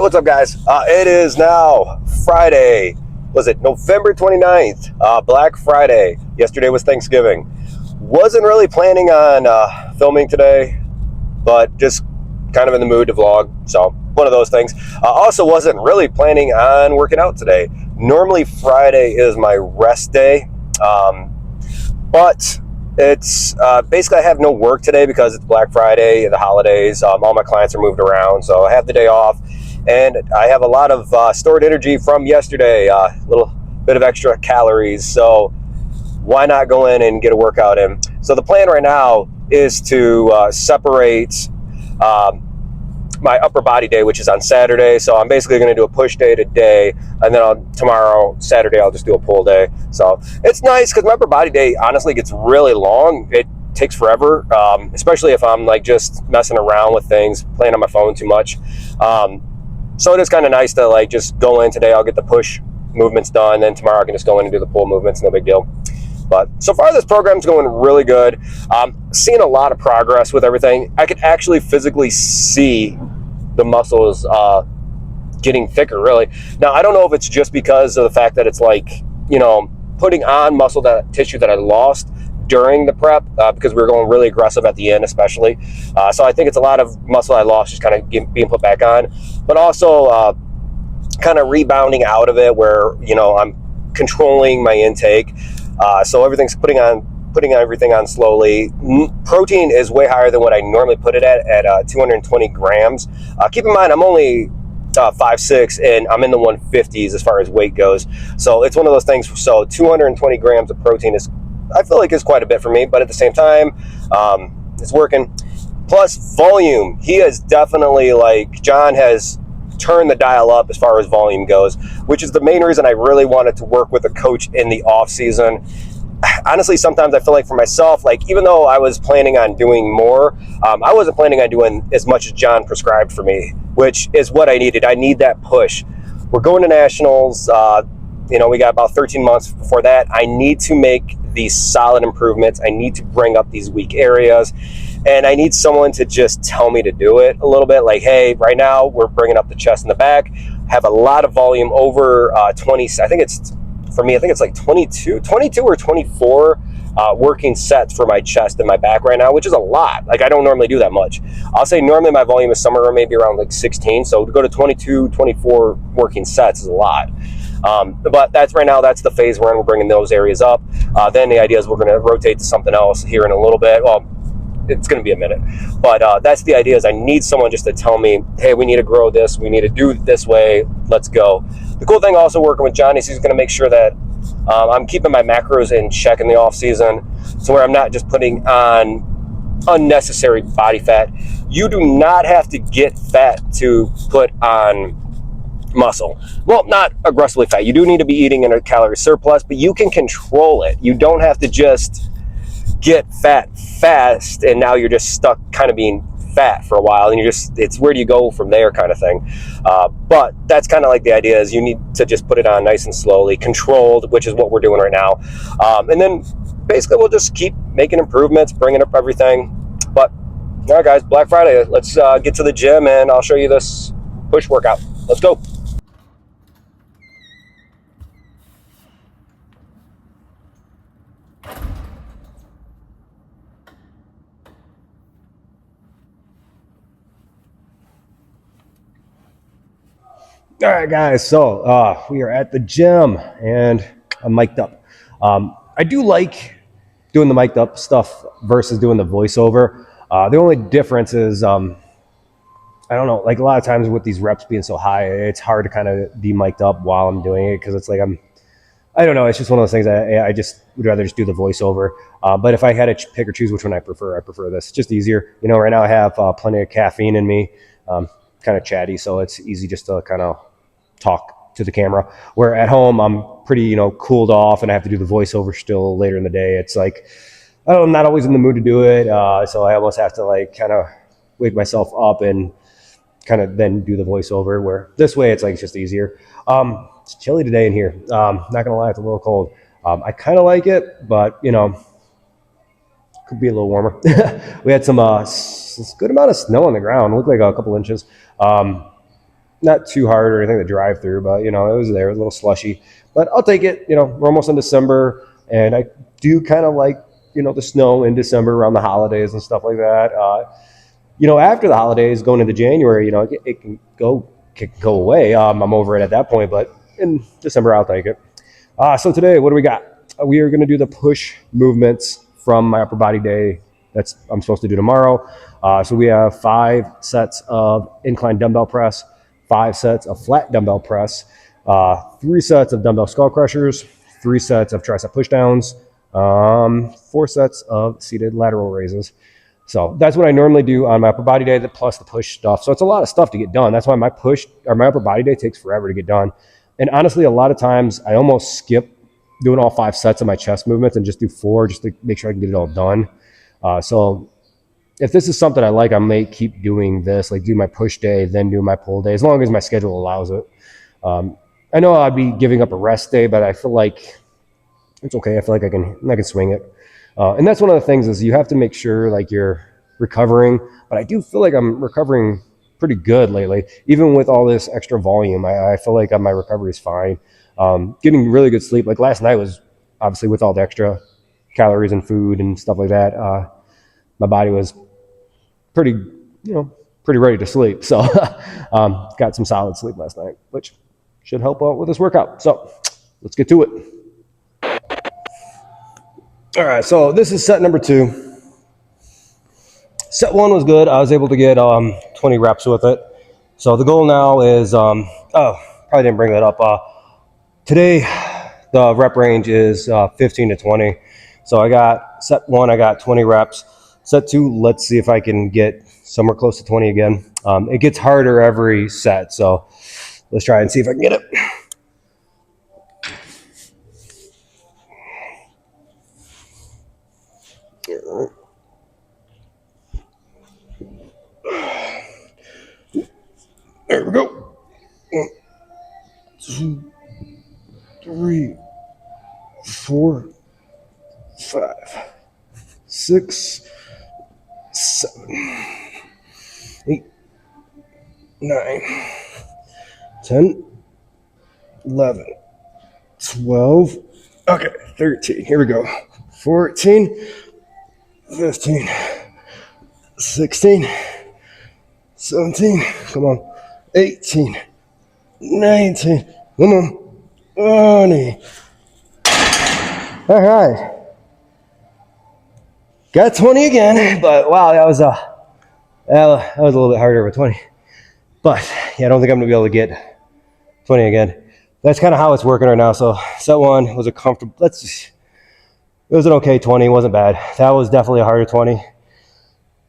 what's up, guys? It is now Friday. Was it November 29th? Black Friday. Yesterday was Thanksgiving. Wasn't really planning on filming today, but just kind of in the mood to vlog. So one of those things. Also wasn't really planning on working out today. Normally Friday is my rest day, but it's basically I have no work today because it's Black Friday, the holidays. All my clients are moved around, so I have the day off. And I have a lot of stored energy from yesterday, a little bit of extra calories. So why not go in and get a workout in? So the plan right now is to separate my upper body day, which is on Saturday. So I'm basically going to do a push day today, and then tomorrow, Saturday, I'll just do a pull day. So it's nice because my upper body day honestly gets really long. It takes forever, especially if I'm like just messing around with things, playing on my phone too much. So it is kind of nice to like just go in today. I'll get the push movements done. Then tomorrow I can just go in and do the pull movements. No big deal. But so far this program's going really good. Seeing a lot of progress with everything. I could actually physically see the muscles getting thicker, really. Now, I don't know if it's just because of the fact that it's like, you know, putting on muscle, that tissue that I lost during the prep, because we were going really aggressive at the end, especially. So I think it's a lot of muscle I lost just kind of being put back on, but also kind of rebounding out of it where, you know, I'm controlling my intake. So everything's putting everything on slowly. Protein is way higher than what I normally put it at 220 grams. Keep in mind, I'm only 5'6", and I'm in the 150s as far as weight goes. So it's one of those things. So 220 grams of protein is, I feel like, is quite a bit for me, but at the same time, it's working. Plus volume. He has definitely, like, John has turned the dial up as far as volume goes, which is the main reason I really wanted to work with a coach in the off season. Honestly, sometimes I feel like for myself, like, even though I was planning on doing more, I wasn't planning on doing as much as John prescribed for me, which is what I needed. I need that push. We're going to nationals. You know, we got about 13 months before that. I need to make these solid improvements. I need to bring up these weak areas, and I need someone to just tell me to do it a little bit. Like, hey, right now we're bringing up the chest and the back, have a lot of volume over 20. I think it's, for me, I think it's like 22 or 24 working sets for my chest and my back right now, which is a lot. Like, I don't normally do that much. I'll say normally my volume is somewhere maybe around like 16. So to go to 22, 24 working sets is a lot. But that's right now, that's the phase we're in. We're bringing those areas up. Then the idea is we're going to rotate to something else here in a little bit. Well, it's going to be a minute, but that's the idea, is I need someone just to tell me, hey, we need to grow this. We need to do it this way. Let's go. The cool thing also working with John is he's going to make sure that I'm keeping my macros in check in the off season, so where I'm not just putting on unnecessary body fat. You do not have to get fat to put on muscle. Well, not aggressively fat. You do need to be eating in a calorie surplus, but you can control it. You don't have to just get fat fast and now you're just stuck kind of being fat for a while, and it's where do you go from there kind of thing. But that's kind of like the idea, is you need to just put it on nice and slowly, controlled, which is what we're doing right now. And then basically we'll just keep making improvements, bringing up everything. But all right, guys, Black Friday, let's get to the gym and I'll show you this push workout. Let's go. All right, guys, so we are at the gym and I'm mic'd up. I do like doing the mic'd up stuff versus doing the voiceover. The only difference is, I don't know, like a lot of times with these reps being so high, it's hard to kind of be mic'd up while I'm doing it, because it's like I don't know, it's just one of those things I just would rather just do the voiceover. But if I had to pick or choose which one I prefer this. It's just easier. You know, right now I have plenty of caffeine in me, kind of chatty, so it's easy just to kind of talk to the camera. Where at home, I'm pretty, you know, cooled off, and I have to do the voiceover still later in the day. It's like, I don't know, I'm not always in the mood to do it, so I almost have to like kind of wake myself up and kind of then do the voiceover, where this way it's like, it's just easier. It's chilly today in here. Not gonna lie, it's a little cold. I kind of like it, but you know, could be a little warmer. We had some good amount of snow on the ground. It looked like a couple inches. not too hard or anything to drive through, but you know, it was there, a little slushy. But I'll take it. You know, we're almost in December, and I do kind of like, you know, the snow in December around the holidays and stuff like that. You know, after the holidays, going into January, you know, it can go away. I'm over it at that point, but in December, I'll take it. So today, what do we got? We are going to do the push movements from my upper body day. That's I'm supposed to do tomorrow. So we have 5 sets of incline dumbbell press, 5 sets of flat dumbbell press, 3 sets of dumbbell skull crushers, 3 sets of tricep pushdowns, 4 sets of seated lateral raises. So that's what I normally do on my upper body day, plus the push stuff. So it's a lot of stuff to get done. That's why my push or my upper body day takes forever to get done. And honestly, a lot of times I almost skip doing all 5 sets of my chest movements and just do 4 just to make sure I can get it all done. So if this is something I like, I may keep doing this, like do my push day, then do my pull day, as long as my schedule allows it. I know I'd be giving up a rest day, but I feel like it's okay. I feel like I can swing it. And that's one of the things is you have to make sure like you're recovering, but I do feel like I'm recovering pretty good lately, even with all this extra volume. I feel like my recovery is fine. Getting really good sleep. Like last night was obviously with all the extra calories and food and stuff like that. My body was pretty ready to sleep. So got some solid sleep last night, which should help out with this workout. So let's get to it. All right, so this is set number 2. Set 1 was good. I was able to get 20 reps with it. So the goal now is, probably didn't bring that up. Today, the rep range is 15 to 20. So I got set 1, I got 20 reps. Set 2, let's see if I can get somewhere close to 20 again. It gets harder every set, so let's try and see if I can get it. There we go. 1, 2, 3, 4, 5, 6, 7, 8, 9, 10, 11, 12, okay, 13, here we go. 14, 15, 16, 17, come on, 18, 19, come on, 20. All right. Got 20 again, but wow, that was a little bit harder with 20. But yeah, I don't think I'm gonna be able to get 20 again. That's kind of how it's working right now. So set 1 was a comfortable, it was an okay 20, it wasn't bad. That was definitely a harder 20.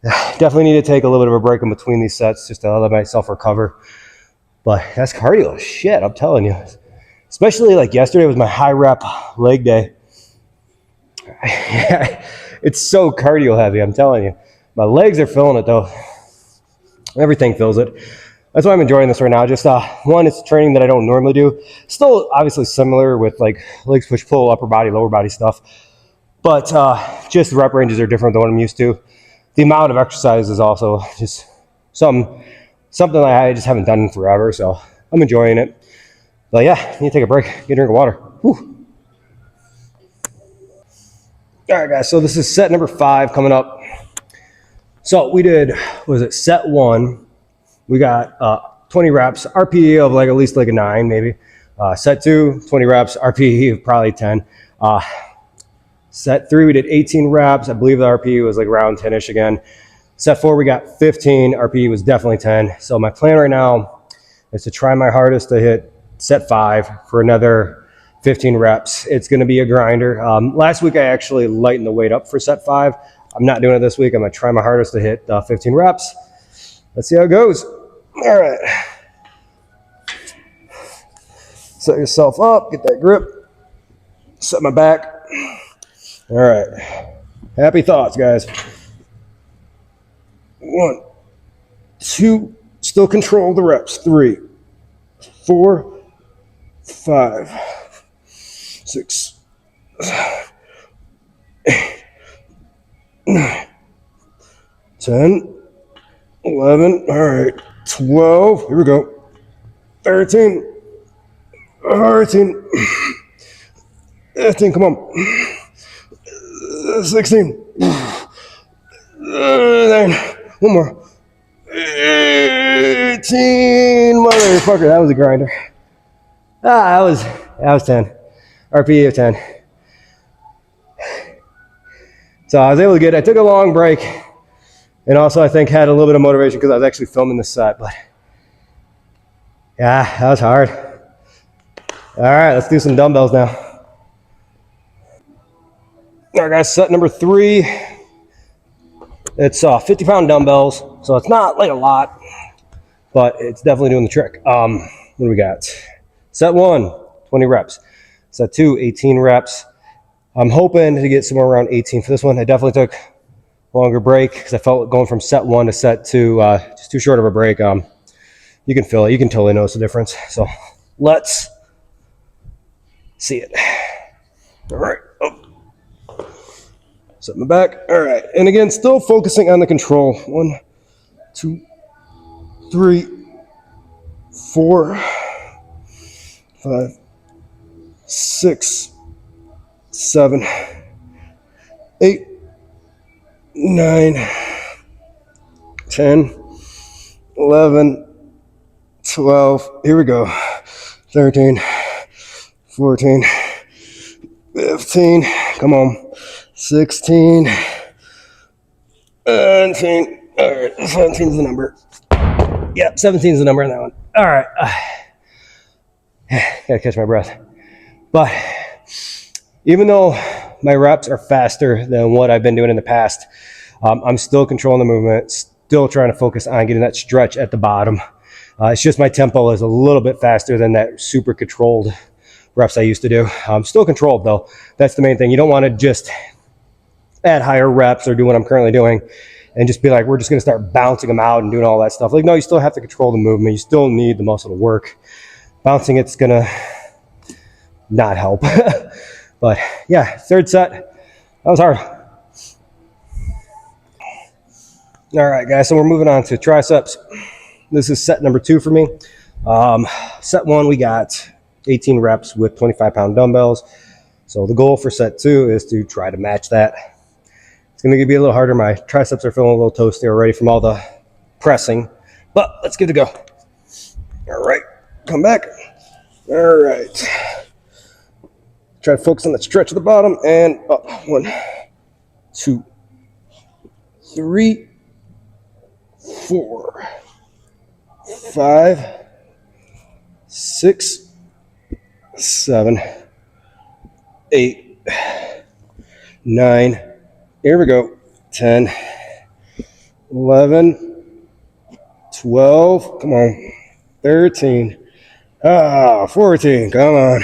Definitely need to take a little bit of a break in between these sets just to let myself recover. But that's cardio shit, I'm telling you. Especially like yesterday was my high rep leg day. It's so cardio heavy, I'm telling you. My legs are feeling it though. Everything feels it. That's why I'm enjoying this right now. Just one, it's training that I don't normally do. Still obviously similar with like legs, push, pull, upper body, lower body stuff. But just the rep ranges are different than what I'm used to. The amount of exercise is also just something that I just haven't done in forever. So I'm enjoying it. But yeah, need to take a break, get a drink of water. Whew. All right, guys, so this is set number 5 coming up. So we did, set 1. We got 20 reps, RPE of like at least like a 9 maybe. Set 2, 20 reps, RPE of probably 10. Set 3, we did 18 reps. I believe the RPE was like around 10-ish again. Set 4, we got 15. RPE was definitely 10. So my plan right now is to try my hardest to hit set 5 for another 15 reps. It's going to be a grinder. Last week I actually lightened the weight up for set 5. I'm not doing it this week. I'm going to try my hardest to hit 15 reps. Let's see how it goes. All right. Set yourself up. Get that grip. Set my back. All right. Happy thoughts, guys. 1, 2. Still control the reps. 3, 4, 5, 6, 8, 9, 10, 11, all right, 12, here we go, 13, 14, 15, come on, 16, 9, one more, 18, motherfucker, that was a grinder. That was 10, RPE of 10. So I was able to I took a long break, and also I think had a little bit of motivation because I was actually filming this set, but yeah, that was hard. All right, let's do some dumbbells now. All right, guys, set number 3. It's 50-pound dumbbells, so it's not like a lot, but it's definitely doing the trick. What do we got? Set 1, 20 reps. Set 2, 18 reps. I'm hoping to get somewhere around 18 for this one. I definitely took a longer break because I felt going from set 1 to set 2, just too short of a break. You can feel it. You can totally notice the difference. So let's see it. All right. Oh. Set my back. All right. And again, still focusing on the control. 1, 2, 3, 4, 5, 6, 7, 8, 9, 10, 11, 12, here we go, 13, 14, 15, come on, 16, 17, all right, 17 is the number. Yep, 17 is the number on that one. All right, gotta catch my breath. But even though my reps are faster than what I've been doing in the past, I'm still controlling the movement, still trying to focus on getting that stretch at the bottom. It's just my tempo is a little bit faster than that super controlled reps I used to do. Still controlled though. That's the main thing. You don't want to just add higher reps or do what I'm currently doing and just be like, we're just going to start bouncing them out and doing all that stuff. Like, no, you still have to control the movement. You still need the muscle to work. Bouncing it's going to not help. But yeah, third set, that was hard. All right, guys, so we're moving on to triceps. This is set number 2 for me. Set 1, we got 18 reps with 25-pound dumbbells. So the goal for set 2 is to try to match that. It's going to be a little harder. My triceps are feeling a little toasty already from all the pressing, but let's get to go. All right, come back. All right. Try to focus on that stretch at the bottom and up. 1, 2, 3, 4, 5, 6, 7, 8, 9, here we go, 10, 11, 12, come on, 13, 14, come on,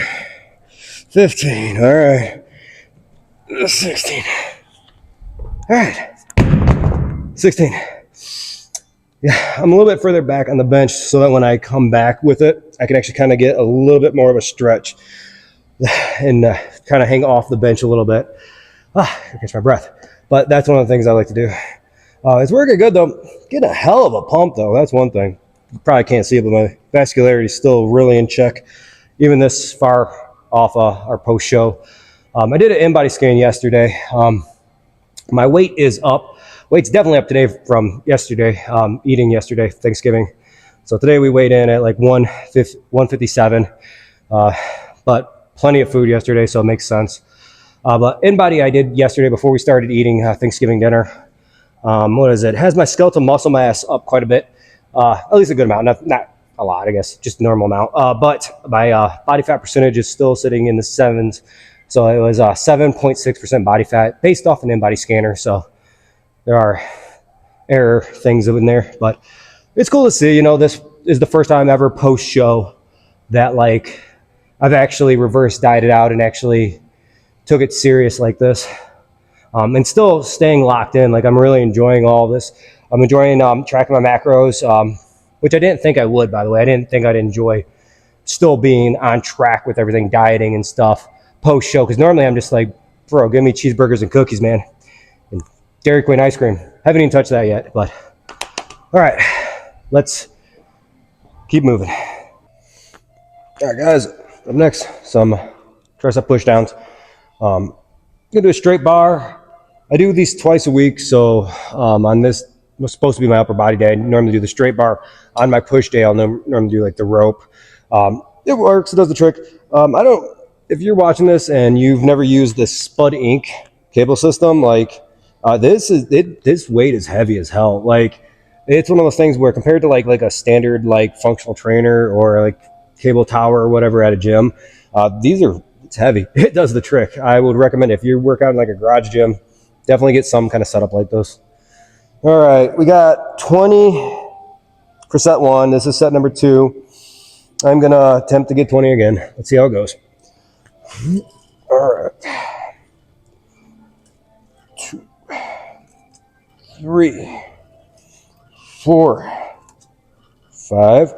15, all right, 16, all right, 16. Yeah, I'm a little bit further back on the bench so that when I come back with it, I can actually kind of get a little bit more of a stretch and kind of hang off the bench a little bit. I catch my breath. But that's one of the things I like to do. It's working good, though. Getting a hell of a pump, though. That's one thing. You probably can't see it, but my vascularity is still really in check, even this far off our post-show. I did an in-body scan yesterday. My weight is up. Weight's definitely up today from yesterday, eating yesterday, Thanksgiving. So today we weighed in at like 157, but plenty of food yesterday, so it makes sense. But in-body I did yesterday before we started eating Thanksgiving dinner. What is it? It has my skeletal muscle mass up quite a bit, at least a good amount, not a lot, I guess, just a normal amount. But my body fat percentage is still sitting in the 7s. So it was 7.6% body fat based off an in-body scanner. So there are error things in there, but it's cool to see. You know, this is the first time ever post-show that like I've actually reverse dieted out and actually took it serious like this, and still staying locked in. Like I'm really enjoying all this. I'm enjoying tracking my macros, which I didn't think I would, by the way. I didn't think I'd enjoy still being on track with everything, dieting and stuff post-show, because normally I'm just like, bro, give me cheeseburgers and cookies, man. Dairy Queen ice cream. Haven't even touched that yet, but all right, let's keep moving. All right, guys, up next, some tricep push downs. I'm gonna do a straight bar. I do these twice a week, so on this was supposed to be my upper body day. I normally do the straight bar. On my push day, I'll normally do like the rope. It works, it does the trick. I don't, if you're watching this and you've never used the Spud Inc. cable system, like this weight is heavy as hell. Like it's one of those things where compared to like a standard like functional trainer or like cable tower or whatever at a gym, it's heavy. It does the trick. I would recommend if you work out in like a garage gym, definitely get some kind of setup like this. All right, we got 20 for set one. This is set number 2. I'm gonna attempt to get 20 again. Let's see how it goes. All right. 2, 3, 4, 5,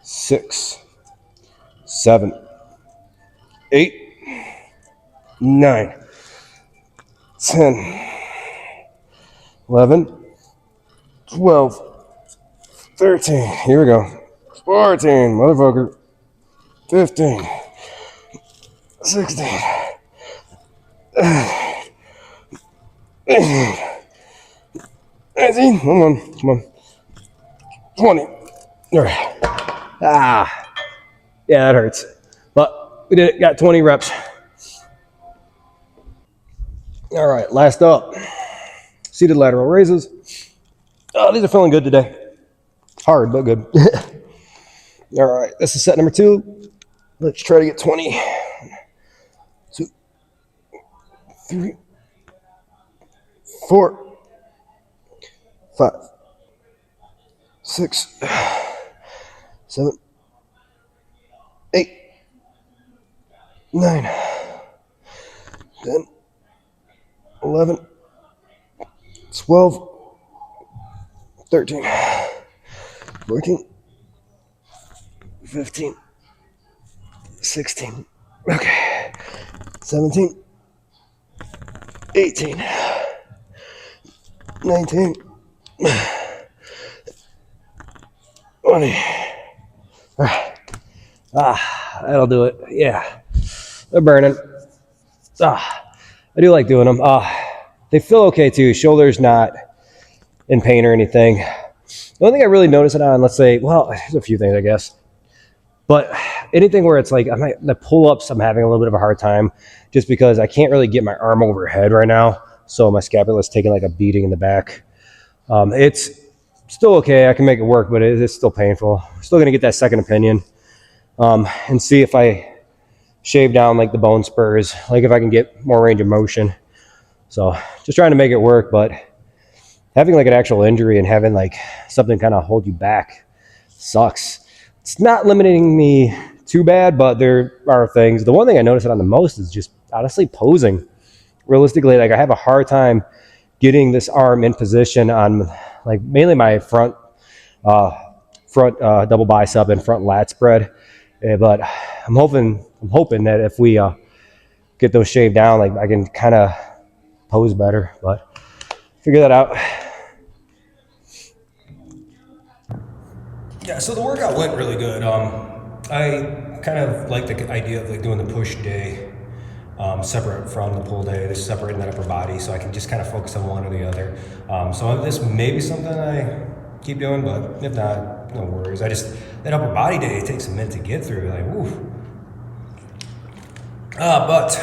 6, 7, 8, 9, 10, 11, 12, 13. Here we go. 14, motherfucker. 15, 16, 18, 19, come on. 20. All right. Yeah, that hurts. But we did it, got 20 reps. All right, last up. Seated lateral raises. Oh, these are feeling good today. Hard, but good. All right, this is set number 2. Let's try to get 20. 2, 3, 4, 5, 6, 7, 8, 9, 10, 11, 12, 13, 14, 15, 16, okay, 17, 18, 19, 20. That'll do it. Yeah, they're burning. I do like doing them. They feel okay too. Shoulder's not in pain or anything. The only thing I really notice it on, let's say, well, there's a few things, I guess. But anything where it's like, the pull-ups, I'm having a little bit of a hard time just because I can't really get my arm overhead right now. So my scapula is taking like a beating in the back. It's still okay. I can make it work, but it's still painful. Still going to get that second opinion and see if I shave down like the bone spurs, like if I can get more range of motion. So just trying to make it work, but having like an actual injury and having like something kind of hold you back sucks. It's not limiting me too bad, but there are things. The one thing I notice it on the most is just honestly posing. Realistically, like I have a hard time getting this arm in position on like mainly my front double bicep and front lat spread. But I'm hoping that if we get those shaved down, like I can kind of pose better, but figure that out. Yeah, so the workout went really good. I kind of like the idea of like doing the push day separate from the pull day, just separating that upper body so I can just kind of focus on one or the other. So this may be something I keep doing, but if not, no worries. That upper body day, it takes a minute to get through, like, woo. But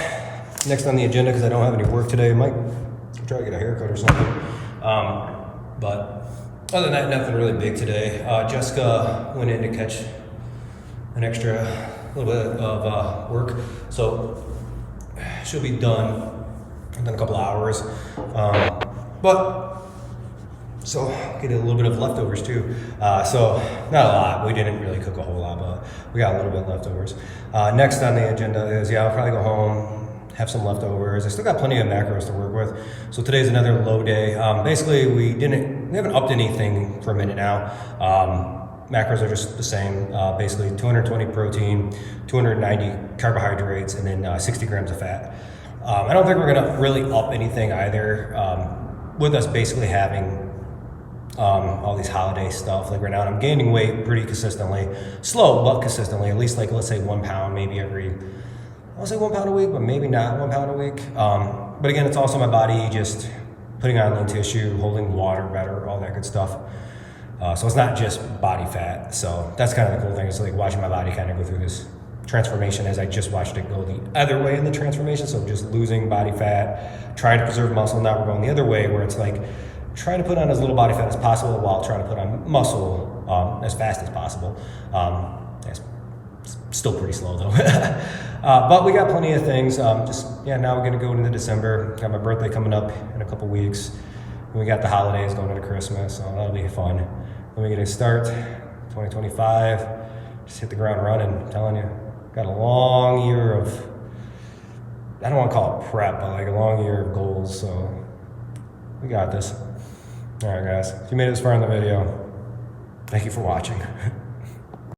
next on the agenda, because I don't have any work today, I might try to get a haircut or something. But other than that, nothing really big today. Jessica went in to catch an extra little bit of work, so she'll be done in a couple hours. So get a little bit of leftovers too. So not a lot. We didn't really cook a whole lot, but we got a little bit of leftovers. Next on the agenda is, I'll probably go home, have some leftovers. I still got plenty of macros to work with. So today's another low day. Basically, we haven't upped anything for a minute now. Macros are just the same. Basically 220 protein, 290 carbohydrates, and then 60 grams of fat. I don't think we're gonna really up anything either. With us basically having all these holiday stuff. Like right now, I'm gaining weight pretty consistently, slow but consistently. At least like let's say 1 pound, maybe I'll say 1 pound a week, but maybe not 1 pound a week. But again, it's also my body just putting on lean tissue, holding water better, all that good stuff. So it's not just body fat. So that's kind of the cool thing. It's like watching my body kind of go through this transformation as I just watched it go the other way in the transformation. So just losing body fat, trying to preserve muscle. Now we're going the other way where it's like trying to put on as little body fat as possible while trying to put on muscle as fast as possible. It's still pretty slow though. But we got plenty of things. Now we're gonna go into December. Got my birthday coming up in a couple weeks. And we got the holidays going into Christmas, so that'll be fun. Then we get to start 2025. Just hit the ground running. I'm telling you, got a long year of, I don't want to call it prep, but like a long year of goals. So we got this. All right, guys. If you made it this far in the video, thank you for watching.